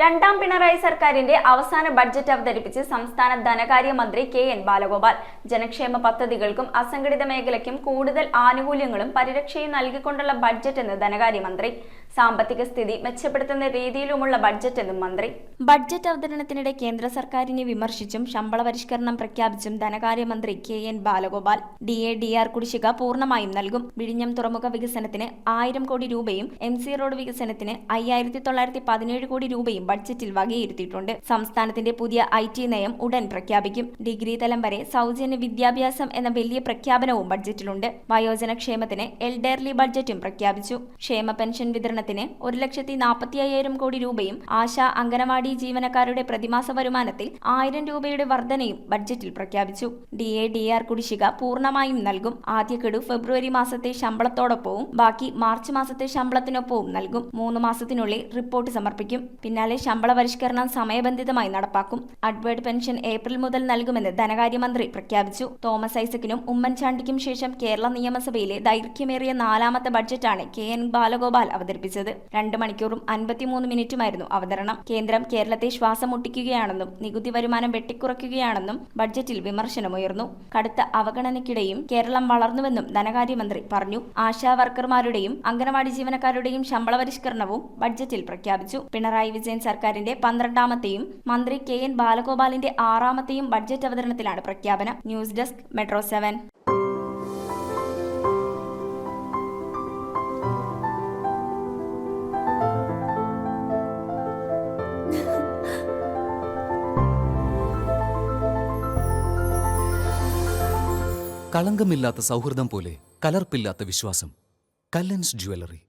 രണ്ടാം പിണറായി സർക്കാരിന്റെ അവസാന ബഡ്ജറ്റ് അവതരിപ്പിച്ച് സംസ്ഥാന ധനകാര്യമന്ത്രി കെ.എൻ. ബാലഗോപാൽ ജനക്ഷേമ പദ്ധതികൾക്കും അസംഘടിത മേഖലയ്ക്കും കൂടുതൽ ആനുകൂല്യങ്ങളും പരിരക്ഷയും നൽകിക്കൊണ്ടുള്ള ബഡ്ജറ്റ് എന്ന് ധനകാര്യമന്ത്രി. സാമ്പത്തിക സ്ഥിതി മെച്ചപ്പെടുത്തുന്ന രീതിയിലുമുള്ള ബഡ്ജറ്റ് എന്നും മന്ത്രി. ബഡ്ജറ്റ് അവതരണത്തിനിടെ കേന്ദ്ര സർക്കാരിനെ വിമർശിച്ചും ശമ്പള പരിഷ്കരണം പ്രഖ്യാപിച്ചും ധനകാര്യമന്ത്രി കെ.എൻ. ബാലഗോപാൽ DA/DR കുടിശ്ശിക പൂർണ്ണമായും നൽകും. വിഴിഞ്ഞം തുറമുഖ വികസനത്തിന് 1000 കോടി രൂപയും MC റോഡ് വികസനത്തിന് 5917 കോടി രൂപയും ബഡ്ജറ്റിൽ വകയിരുത്തിയിട്ടുണ്ട്. സംസ്ഥാനത്തിന്റെ പുതിയ IT നയം ഉടൻ പ്രഖ്യാപിക്കും. ഡിഗ്രി തലം വരെ സൗജന്യ വിദ്യാഭ്യാസം എന്ന വലിയ പ്രഖ്യാപനവും ബഡ്ജറ്റിലുണ്ട്. വയോജന ക്ഷേമത്തിന് എൽഡർലി ബഡ്ജറ്റും പ്രഖ്യാപിച്ചു. ക്ഷേമ പെൻഷൻ വിതരണത്തിന് 1,45,000 കോടി രൂപയും ആശാ അംഗനവാടി ജീവനക്കാരുടെ പ്രതിമാസ വരുമാനത്തിൽ 1000 രൂപയുടെ വർധനയും ബഡ്ജറ്റിൽ പ്രഖ്യാപിച്ചു. DA/DR കുടിശ്ശിക പൂർണ്ണമായും നൽകും. ആദ്യ ഗഡു ഫെബ്രുവരി മാസത്തെ ശമ്പളത്തോടൊപ്പവും ബാക്കി മാർച്ച് മാസത്തെ ശമ്പളത്തിനൊപ്പവും നൽകും. 3 മാസത്തിനുള്ളിൽ റിപ്പോർട്ട് സമർപ്പിക്കും. പിന്നാലെ ശമ്പള പരിഷ്കരണം സമയബന്ധിതമായി നടപ്പാക്കും. അഡ്വേർഡ് പെൻഷൻ ഏപ്രിൽ മുതൽ നൽകുമെന്ന് ധനകാര്യമന്ത്രി പ്രഖ്യാപിച്ചു. തോമസ് ഐസക്കിനും ഉമ്മൻചാണ്ടിക്കും ശേഷം കേരള നിയമസഭയിലെ ദൈർഘ്യമേറിയ 4ാമത്തെ ബഡ്ജറ്റാണ് കെ.എൻ. ബാലഗോപാൽ അവതരിപ്പിച്ചത്. 2 മണിക്കൂറും 53 മിനിറ്റുമായിരുന്നു അവതരണം. കേന്ദ്രം കേരളത്തെ ശ്വാസം മുട്ടിക്കുകയാണെന്നും നികുതി വരുമാനം വെട്ടിക്കുറയ്ക്കുകയാണെന്നും ബഡ്ജറ്റിൽ വിമർശനമുയർന്നു. കടുത്ത അവഗണനയ്ക്കിടെയും കേരളം വളർന്നുവെന്നും ധനകാര്യമന്ത്രി പറഞ്ഞു. ആശാ വർക്കർമാരുടെയും അംഗനവാടി ജീവനക്കാരുടെയും ശമ്പള പരിഷ്കരണവും ബഡ്ജറ്റിൽ പ്രഖ്യാപിച്ചു. പിണറായി വിജയൻ സർക്കാരിന്റെ 12ാമത്തെയും മന്ത്രി കെ.എൻ. ബാലഗോപാലിന്റെ 6ാമത്തെയും ബഡ്ജറ്റ് അവതരണത്തിലാണ് പ്രഖ്യാപനം. News desk metro 7. കളങ്കമില്ലാത്ത സൗഹൃദം പോലെ കലർപ്പില്ലാത്ത വിശ്വാസം. കല്ലൻസ് ജ്വല്ലറി.